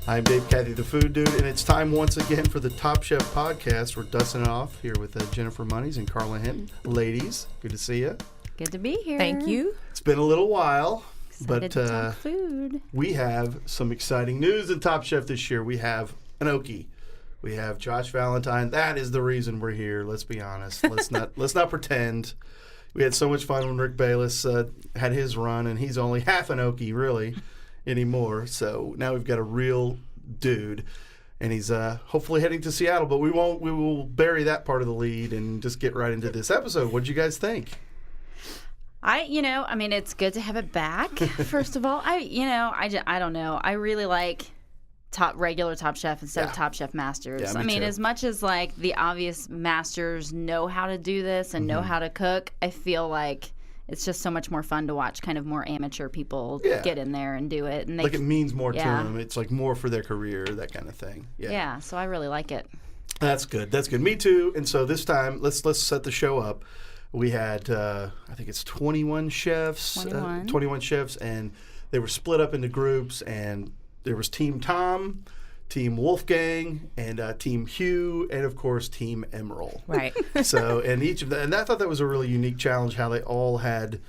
I'm Dave Cathey, the Food Dude, and it's time once again for the Top Chef podcast. We're dusting it off here with Jennifer Monies and Carla Hinton. Ladies, good to see you. Good to be here. Thank you. It's been a little while, Excited to talk food. We have some exciting news in Top Chef this year. We have an Okie. We have Josh Valentine. That is the reason we're here. Let's be honest. Let's not pretend. We had so much fun when Rick Bayless had his run, and he's only half an Okie, really, anymore. So now we've got a real dude, and he's hopefully heading to Seattle. But we won't. We will bury that part of the lead and just get right into this episode. What did you guys think? It's good to have it back. First of all, I don't know. I really like regular Top Chef instead of Top Chef Masters. Yeah, me too. As much as like the obvious masters know how to do this and know how to cook, I feel like it's just so much more fun to watch kind of more amateur people get in there and do it. And it means more to them. It's like more for their career, that kind of thing. Yeah, so I really like it. That's good. Me too. And so this time, let's set the show up. We had, I think it's 21 chefs. 21 chefs, and they were split up into groups, and there was Team Tom, Team Wolfgang, and Team Hugh, and of course Team Emerald. Right. So, and each of and I thought that was a really unique challenge. How they all had,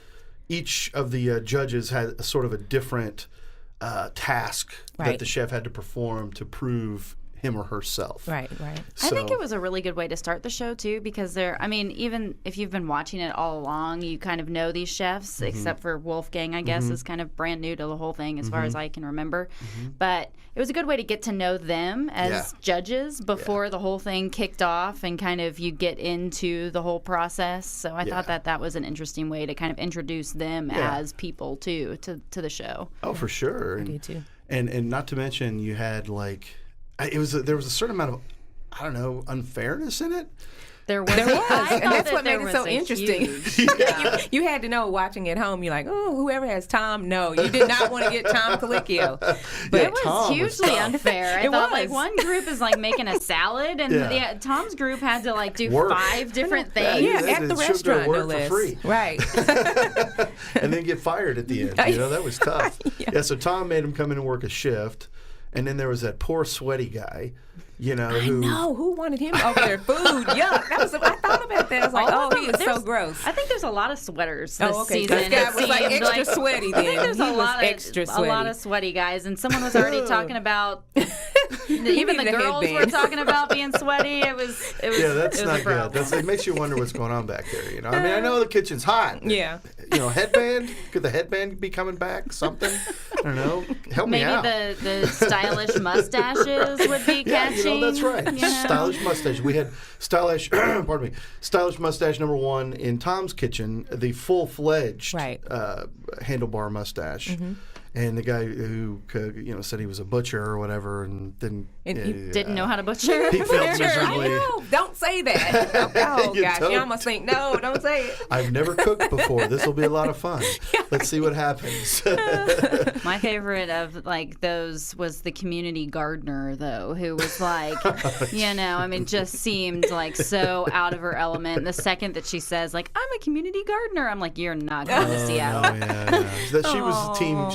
each of the judges had a sort of a different task that the chef had to perform to prove him or herself. Right. So, I think it was a really good way to start the show too, because even if you've been watching it all along, you kind of know these chefs, except for Wolfgang, I guess, is kind of brand new to the whole thing as far as I can remember. But it was a good way to get to know them as judges before the whole thing kicked off, and kind of you get into the whole process. So I thought that was an interesting way to kind of introduce them as people too to the show. Oh, for sure. I do too. And not to mention, you had there was a certain amount of, I don't know, unfairness in it. There was. And that's what made it so interesting. You had to know, watching at home, you're like, oh, whoever has Tom, no. You did not want to get Tom Colicchio. But it was hugely unfair. I thought one group is making a salad, and Tom's group had to do 5 different things. At the restaurant, no less. For free. Right. And then get fired at the end. That was tough. So Tom made him come in and work a shift. And then there was that poor sweaty guy, who wanted him over their food? Yuck! I thought about that. I was like, he is so gross. I think there's a lot of sweaters this season. This guy was extra sweaty then. I think there's a lot of sweaty guys, and someone was already talking about. Even the girls were talking about being sweaty. It was. That's not good. It makes you wonder what's going on back there. I know the kitchen's hot. Yeah. Headband. Could the headband be coming back? Something. I don't know. Help me out. Maybe the stylish mustaches would be catchy. That's right. Stylish mustache. We had stylish mustache number 1 in Tom's kitchen, the full-fledged handlebar mustache. And the guy who said he was a butcher or whatever, and then he didn't know how to butcher. He failed miserably. I know. Don't say that. Oh gosh, you almost think no. Don't say it. I've never cooked before. This will be a lot of fun. Let's see what happens. My favorite of those was the community gardener, though, who was just seemed so out of her element. The second that she says I'm a community gardener, I'm like, you're not going to Seattle.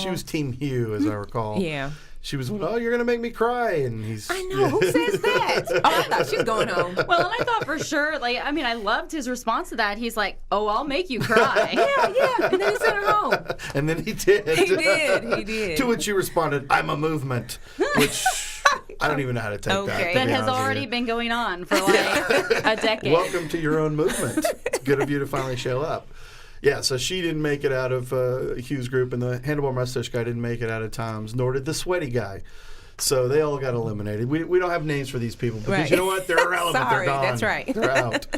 She was Team Hugh, as I recall. Yeah. She was, you're going to make me cry. And he's... I know. Who says that? I thought she's going home. Well, and I thought for sure, I loved his response to that. He's like, I'll make you cry. Yeah. And then he sent her home. And then he did. He did. To which she responded, I'm a movement, which... I don't even know how to take that. That has already been going on for a decade. Welcome to your own movement. It's good of you to finally show up. Yeah, so she didn't make it out of Hugh's group, and the handlebar mustache guy didn't make it out of Tom's, nor did the sweaty guy. So they all got eliminated. We don't have names for these people because you know what? They're irrelevant. Sorry, they're gone. That's right. They're out.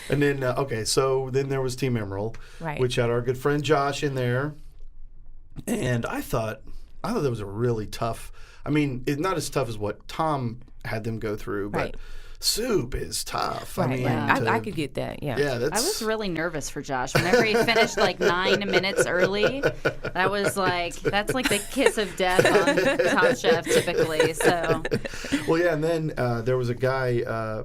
And then, so then there was Team Emerald, which had our good friend Josh in there. And I thought that was a really tough, not as tough as what Tom had them go through, but soup is tough. Right. I could get that. Yeah. I was really nervous for Josh. Whenever he finished 9 minutes early, that was that's the kiss of death on Top Chef typically. So. Well, yeah, and then there was a guy.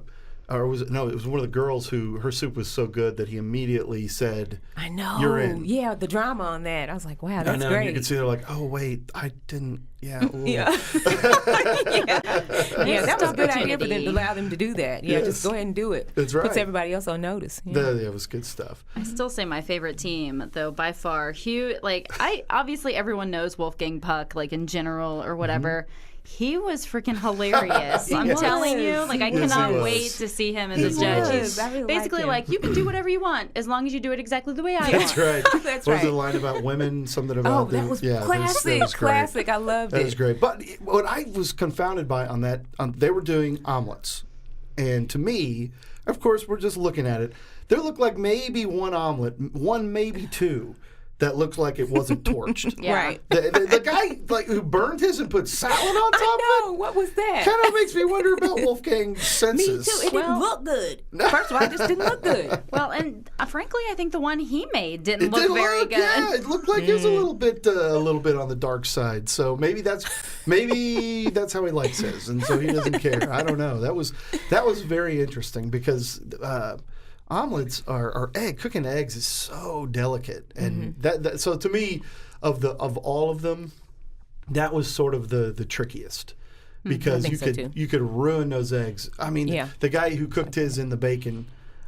or was it? No, it was one of the girls who her soup was so good that he immediately said, I know. You're in. Yeah, the drama on that. I was like, wow, that's I know, great. and you could see they're like, oh, wait, I didn't. Yeah. Ooh. Yeah. yeah, that was a good idea for them to allow them to do that. Yeah, Yes. just go ahead and do it. That's right. Puts everybody else on notice. Yeah. That was good stuff. I still say my favorite team, though, by far. Hugh, obviously everyone knows Wolfgang Puck, like in general or whatever. He was freaking hilarious. I'm telling you, I cannot wait to see him as a judge. He's basically you can do whatever you want as long as you do it exactly the way I want. That's right. That's what right. was the line about women? Something about that was classic. That was great. Classic. I loved it. That was great. But what I was confounded by on that, they were doing omelets, and to me, of course, we're just looking at it. There looked like maybe one omelet, one maybe two, that looks like it wasn't torched. Yeah. Right. The guy who burned his and put salad on top I know. of it. What was that? Kind of makes me wonder about Wolfgang's senses. Me too. It didn't look good. First of all, it just didn't look good. Well, and frankly, I think the one he made didn't look very good. Yeah, it looked like it was a little bit on the dark side. So maybe that's how he likes his, and so he doesn't care. I don't know. That was very interesting because. Omelets are cooking eggs is so delicate, and that so to me, of all of them, that was sort of the trickiest because you could ruin those eggs. I mean, the guy who cooked his in the bacon.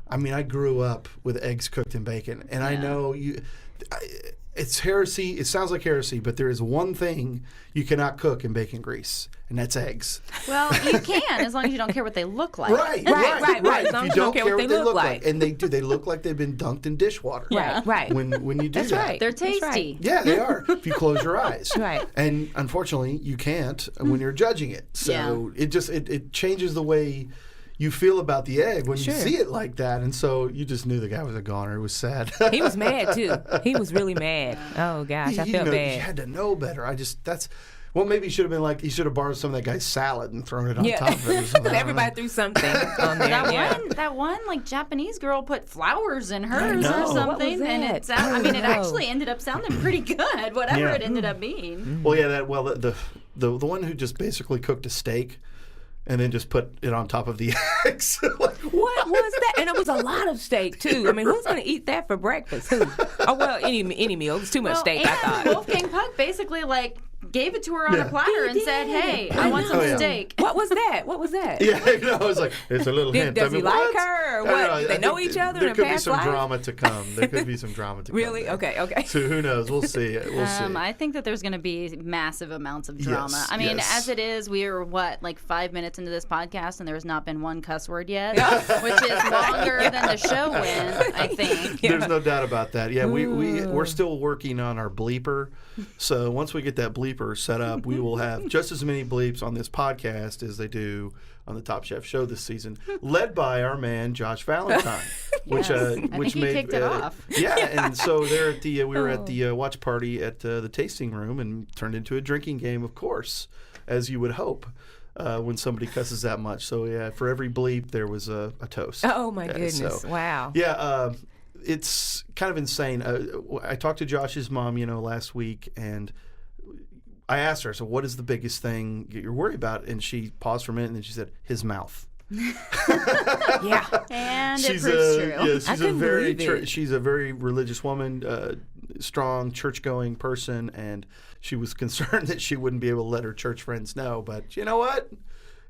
I mean, I grew up with eggs cooked in bacon, and I know it's heresy. It sounds like heresy, but there is one thing you cannot cook in bacon grease, and that's eggs. Well, you can as long as you don't care what they look like. Right. As long as you don't care what they look like. And they do. They look like they've been dunked in dishwater. Right. When you do That's that. right. They're tasty. That's right. Yeah, they are. If you close your eyes. Right. And unfortunately, you can't when you're judging it. So it changes the way you feel about the egg when you see it like that. And so you just knew the guy was a goner. It was sad. He was mad, too. He was really mad. Oh, gosh. I felt bad. He had to know better. Well, maybe he should have been he should have borrowed some of that guy's salad and thrown it on top of it or something. Everybody threw something on there. That one Japanese girl put flowers in hers or something. What was that? And it actually ended up sounding pretty good, whatever it ended up being. Well, the one who just basically cooked a steak and then just put it on top of the eggs. What was that? And it was a lot of steak, too. I mean, who's going to eat that for breakfast? Who? Oh, well, any meal. It was too much steak, I thought. Wolfgang Puck basically, gave it to her on a platter and said, hey, I want some steak. What was that? Yeah, I was like, it's a little hint. Does he like her or what? Do they know each other in a past life? There could be some drama to come. Really? Okay. So who knows? We'll see. I think that there's going to be massive amounts of drama. Yes, I mean, as it is, we are, 5 minutes into this podcast and there's not been one cuss word yet, which is longer than the show went, I think. There's no doubt about that. Yeah, we're still working on our bleeper. So once we get that bleeper set up, we will have just as many bleeps on this podcast as they do on the Top Chef show this season, led by our man Josh Valentine, which he kicked it off. Yeah, and so there at the we were at the watch party at the tasting room and turned into a drinking game, of course, as you would hope. When somebody cusses that much. So yeah, for every bleep there was a toast. Oh my goodness! Wow. Yeah. It's kind of insane. I talked to Josh's mom, last week, and I asked her, so what is the biggest thing you're worried about? And she paused for a minute, and then she said, his mouth. Yeah. And it proves true. Yeah, she's a very religious woman, strong, church-going person, and she was concerned that she wouldn't be able to let her church friends know. But you know what?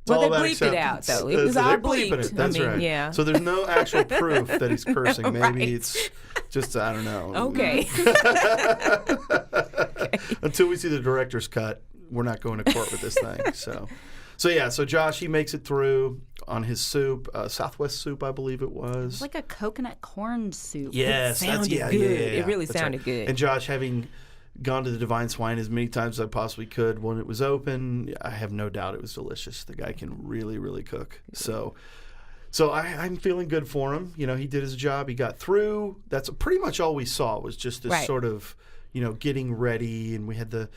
Well, they bleeped it out, though. It was all bleeped. It. That's right. Yeah. So there's no actual proof that he's cursing. Maybe it's just, I don't know. Okay. Until we see the director's cut, we're not going to court with this thing. So Josh, he makes it through on his soup, Southwest soup, I believe it was. It's like a coconut corn soup. Yes. It sounded good. It really sounded good. And Josh, having gone to the Divine Swine as many times as I possibly could when it was open, I have no doubt it was delicious. The guy can really, really cook. So I'm feeling good for him. He did his job. He got through. That's pretty much all we saw was just this sort of, getting ready. And we had there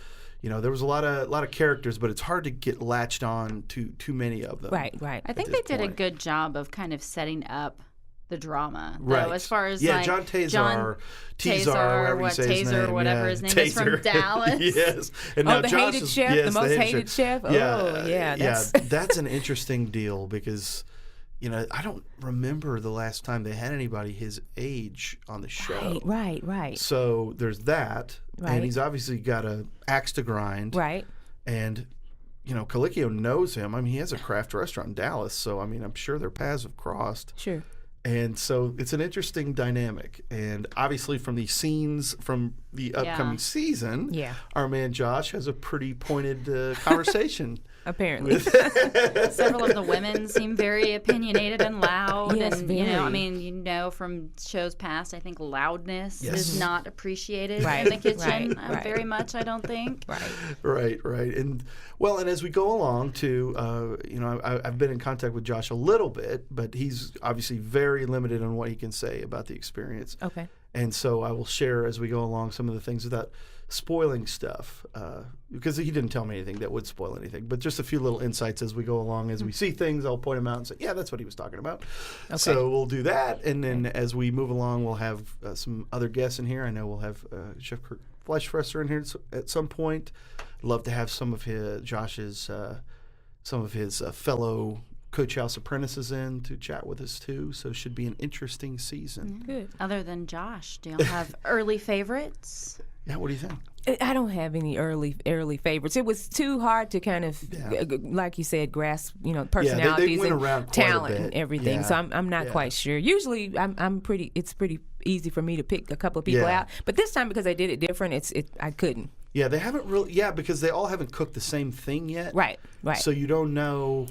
was a lot of characters, but it's hard to get latched on to too many of them. Right. I think they did a good job of kind of setting up the drama, though, right. As far as John Tazar, whatever his name is, from Dallas. Yes, and now the Josh hated chef, the most hated chef. Yeah, that's an interesting deal because I don't remember the last time they had anybody his age on the show. Right. So there's that. Right. And he's obviously got an axe to grind. Right. And, Colicchio knows him. I mean, he has a craft restaurant in Dallas. So, I mean, I'm sure their paths have crossed. Sure. And so it's an interesting dynamic. And obviously from the scenes from the upcoming season, our man Josh has a pretty pointed conversation. Apparently. Several of the women seem very opinionated and loud. Yes, and, very. From shows past, I think loudness is not appreciated Right. in the kitchen Right. very much, I don't think. Right. Right. And as we go along too, I've been in contact with Josh a little bit, but he's obviously very limited on what he can say about the experience. Okay. And so I will share as we go along some of the things without spoiling stuff, because he didn't tell me anything that would spoil anything, but just a few little insights as we go along. As we see things, I'll point them out and say, yeah, that's what he was talking about. Okay. So we'll do that. And then as we move along, we'll have some other guests in here. I know we'll have Chef Kurt Fleischfresser in here at some point. I'd love to have some of Josh's fellow Coach House apprentices in to chat with us too. So it should be an interesting season. Good. Other than Josh, do y'all have early favorites? Yeah, what do you think? I don't have any early favorites. It was too hard to kind of, like you said, grasp personalities they went and around talent and everything. Yeah. So I'm not quite sure. Usually it's pretty easy for me to pick a couple of people out. But this time, because I did it different, I couldn't. Yeah, they haven't really. Yeah, because they all haven't cooked the same thing yet. Right. So you don't know.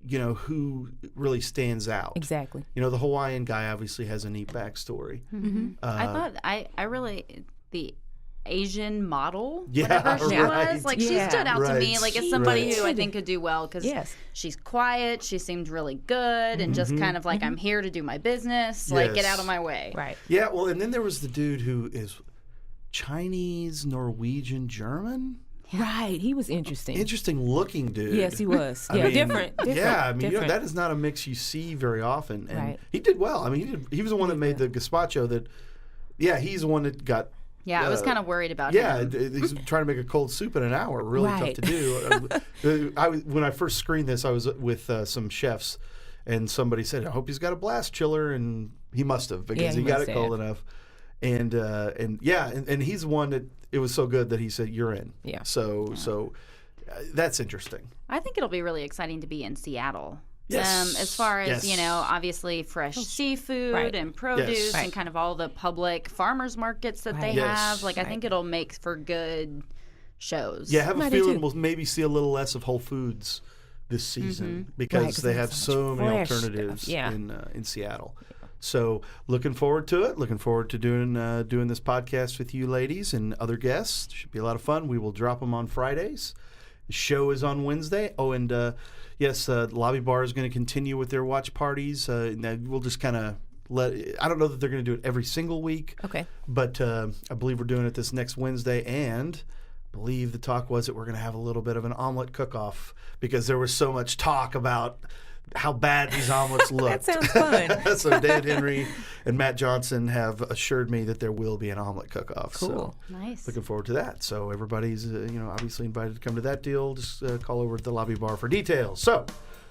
Who really stands out. Exactly. The Hawaiian guy obviously has a neat backstory. Mm-hmm. I thought I really the Asian model, Yeah, whatever she right. was, like she stood out to me like as somebody who I think could do well because she's quiet, she seemed really good, and just kind of like I'm here to do my business, like get out of my way. Right. Yeah. Well, and then there was the dude who is Chinese, Norwegian, German. Right, he was interesting. Interesting looking dude. Yes, he was. Different. Yeah, I mean, different. that is not a mix you see very often. And he Right. did well. I mean, he was the one that made the gazpacho that, he's the one that got. Yeah, I was kind of worried about him. him. He's trying to make a cold soup in an hour. Really tough to do. When I first screened this, I was with some chefs, and somebody said, I hope he's got a blast chiller, and he must have because he got it cold enough. And he's the one that it was so good that he said you're in. Yeah. So that's interesting. I think it'll be really exciting to be in Seattle. Yes. As far as obviously fresh seafood and produce and kind of all the public farmers markets that they have. Like I think it'll make for good shows. Yeah, I have a feeling we'll maybe see a little less of Whole Foods this season because they have so many alternatives in Seattle. So looking forward to it. Looking forward to doing this podcast with you ladies and other guests. Should be a lot of fun. We will drop them on Fridays. The show is on Wednesday. Oh, and Lobby Bar is going to continue with their watch parties. We'll just kind of I don't know that they're going to do it every single week. Okay. But I believe we're doing it this next Wednesday, and I believe the talk was that we're going to have a little bit of an omelet cook-off because there was so much talk about how bad these omelets look. That sounds fun. So Dan Henry and Matt Johnson have assured me that there will be an omelet cook-off. Cool. So Nice. looking forward to that. So everybody's obviously invited to come to that deal. Just call over to the Lobby Bar for details. So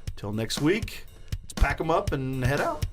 until next week, let's pack them up and head out.